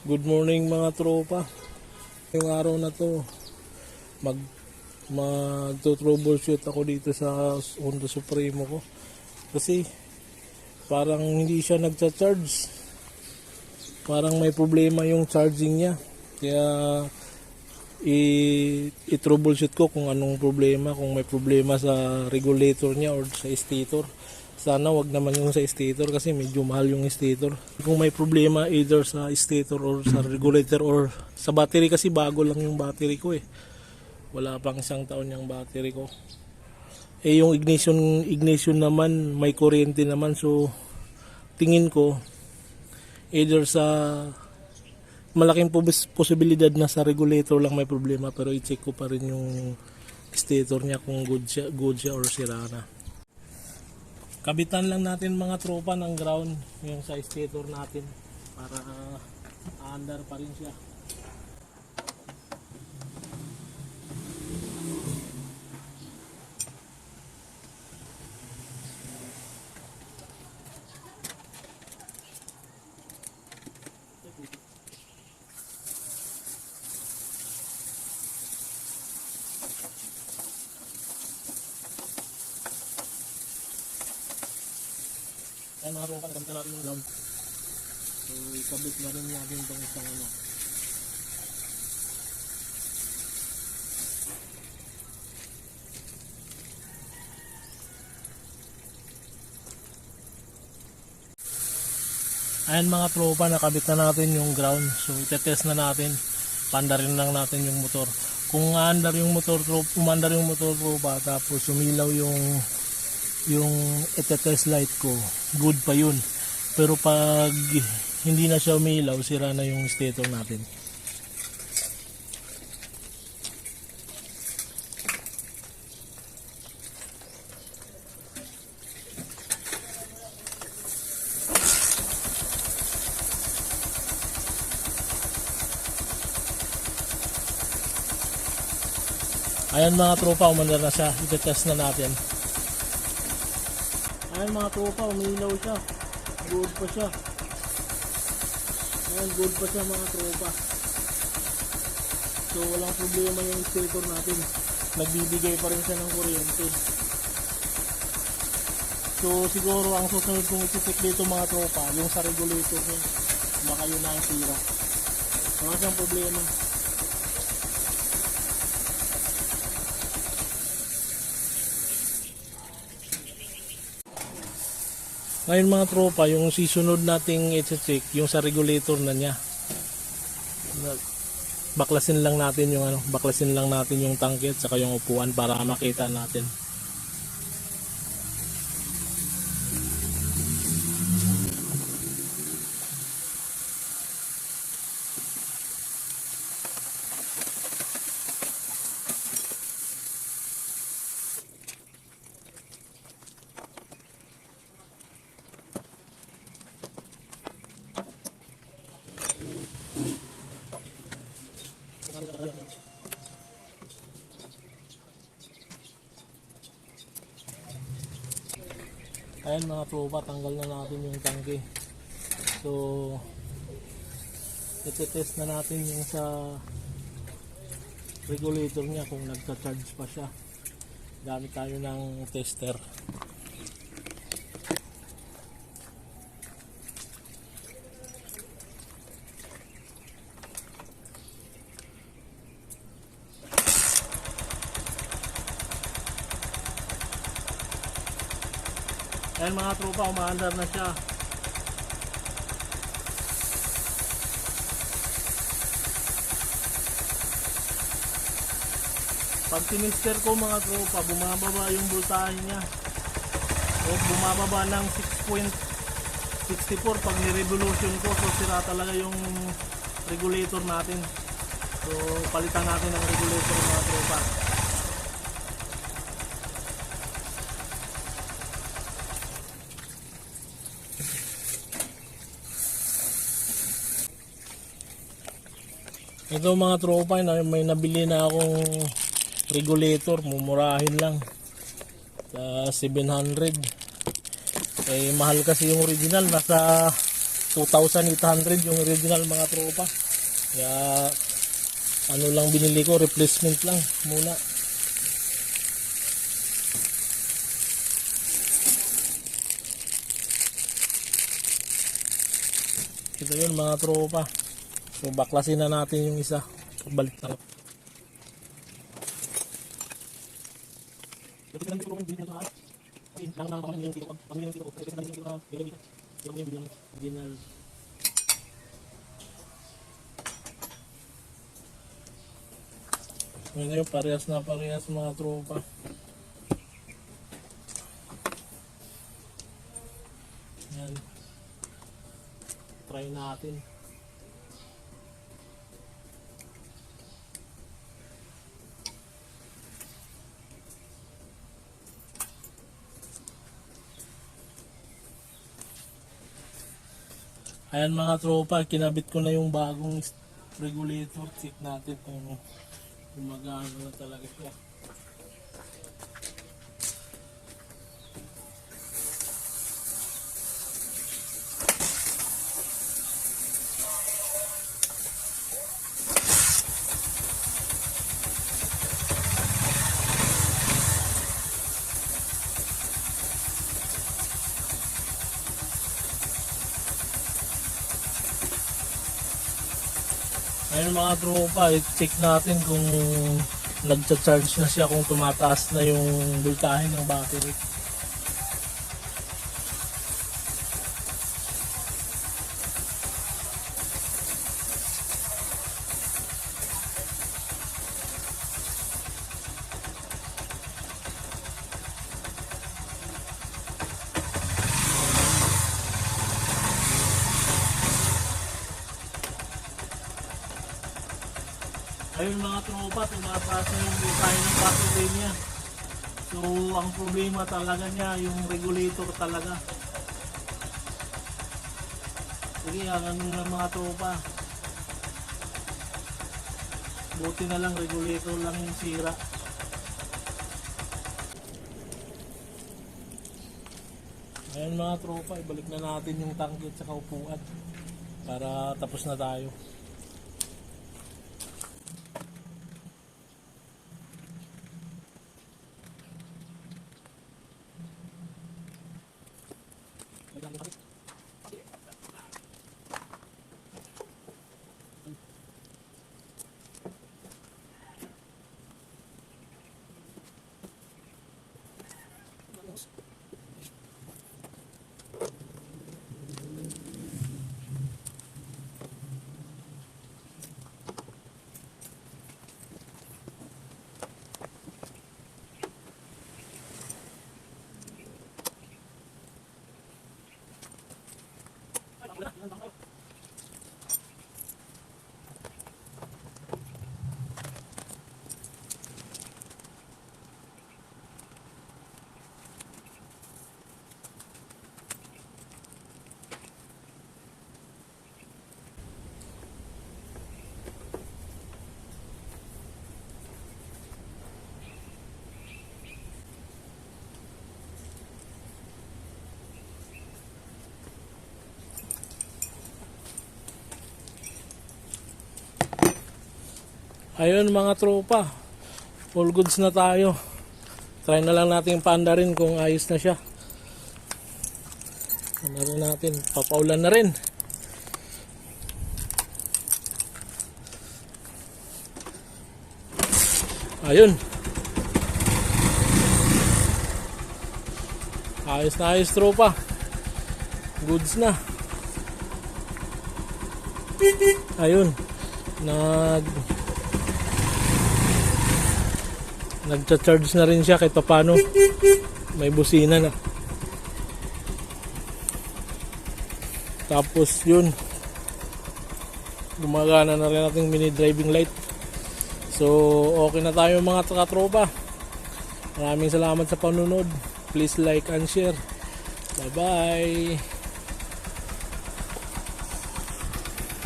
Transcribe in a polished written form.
Good morning mga tropa. Yung araw na to, magto-troubleshoot ako dito sa Honda Supremo ko. Kasi parang hindi siya nagcha-charge. Parang may problema yung charging niya. Kaya i-troubleshoot ko kung anong problema, kung may problema sa regulator niya or sa stator. Sana wag naman yung sa stator kasi medyo mahal yung stator. Kung may problema either sa stator or sa regulator or sa battery, kasi bago lang yung battery ko eh. Wala pang isang taon yung battery ko. Eh yung ignition naman may kuryente naman, so tingin ko either sa malaking posibilidad na sa regulator lang may problema, pero i-check ko pa rin yung stator niya kung good siya or sira na. Kabitan lang natin mga tropa ng ground yung sa stator natin para aandar pa rin siya. Ayan mga tropa, nagkamit na natin yung ground. So ikabit na rin natin itong isang ano. Ayan mga tropa, nakabit na natin yung ground. So itetest na natin, pandarin lang natin yung motor. Kung umandar yung motor tropa, tapos sumilaw yung itetest light ko, good pa yun. Pero pag hindi na siya umilaw, sira na yung stator natin. Ayan mga tropa, umandar na siya. Itetest na natin. Ayan mga tropa, umilaw siya. Good pa siya. Ayan, good pa siya mga tropa. So walang problema yung stator natin. Nagbibigay pa rin siya ng kuryente. So siguro ang susunod kong ititik dito mga tropa, yung sa regulator niya. Baka yun na ang sira. Wala siyang problema. Ngayon mga tropa, yung sisunod nating i-check yung sa regulator na niya. Baklasin lang natin yung tangke at saka yung upuan para makita natin. Ayan mga tropa, tanggal na natin yung tangke. So i-test na natin yung sa regulator niya kung nagka-charge pa siya. Gamit tayo ng tester. Ayan mga tropa, umaandar na siya. Pag tinister ko mga tropa, bumababa yung voltahe niya. O bumababa ng 6.64 pag ni-revolution ko. So sira talaga yung regulator natin. So palitan natin ang regulator mga tropa. Ito mga tropa, may nabili na akong regulator, mumurahin lang sa 700. Eh mahal kasi yung original, nasa 2,800 yung original mga tropa. Kaya ano lang binili ko, replacement lang muna. Ito yun mga tropa. So baklasin na natin yung isa. Balik na. Ngayon parehas na parehas mga tropa. Yan. Try natin. Ayan mga tropa, kinabit ko na yung bagong regulator. Check natin kung gumagana na talaga siya. Ayun mga tropa, check natin kung nagcha-charge na siya, kung tumataas na yung voltahe ng battery. Ayun mga tropa, tumataas na yung voltahe ng battery niya. So ang problema talaga niya yung regulator talaga. Sige, ganun lang mga tropa. Buti na lang regulator lang yung sira. Ayun mga tropa, ibalik na natin yung tangke at saka upuan para tapos na tayo. Ayun mga tropa, all goods na tayo. Try na lang natin paanda rin kung ayos na siya. Ano rin natin, papaulan na rin. Ayun. Ayos na ayos tropa. Goods na. Ayun. Nagcha-charge na rin siya kahit paano. May busina na. Tapos yun, gumagana na rin ating mini driving light. So okay na tayo mga katropa. Maraming salamat sa panunod. Please like and share. Bye bye.